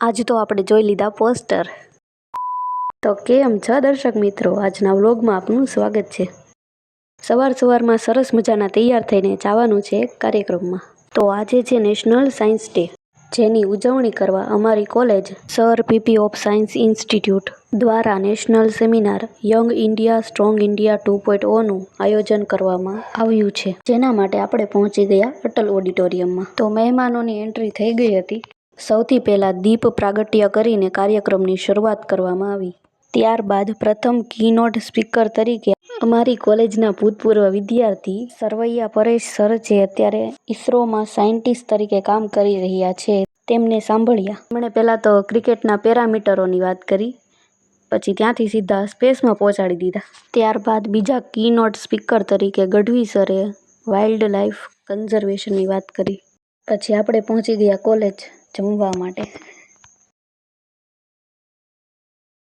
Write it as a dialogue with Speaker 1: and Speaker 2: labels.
Speaker 1: आज तो આપણે જોઈ લીધા પોસ્ટર। તો કેમ છો દર્શક મિત્રો, આજના વ્લોગમાં આપનું સ્વાગત છે। સવારમાં સરસ મજાના તૈયાર થઈને જવાનું છે એક કાર્યક્રમમાં। તો આજે છે નેશનલ સાયન્સ ડે, જેની ઉજવણી કરવા અમારી college sir PP of science institute દ્વારા national seminar young India strong India 2.0 નું આયોજન કરવામાં આવ્યું છે, જેના માટે આપણે પહોંચી ગયા અટલ ઓડિટોરિયમમાં। તો મહેમાનોની એન્ટ્રી થઈ ગઈ હતી। સૌથી પહેલા દીપ પ્રાગટ્ય કરીને કાર્યક્રમની શરૂઆત કરવામાં આવી। ત્યારબાદ પ્રથમ કીનોટ સ્પીકર તરીકે અમારી કોલેજના ભૂતપૂર્વ વિદ્યાર્થી સરવૈયા પરેશ સર, જે અત્યારે ઇસરોમાં સાયન્ટિસ્ટ તરીકે કામ કરી રહ્યા છે, તેમને સાંભળ્યા। તેમણે પહેલાં તો ક્રિકેટના પેરામીટરોની વાત કરી, પછી ત્યાંથી સીધા સ્પેસમાં પહોંચાડી દીધા। ત્યારબાદ બીજા કીનોટ સ્પીકર તરીકે ગઢવી સરે વાઇલ્ડ લાઈફ કન્ઝર્વેશનની વાત કરી। પછી આપણે પહોંચી ગયા કોલેજ જમવા માટે।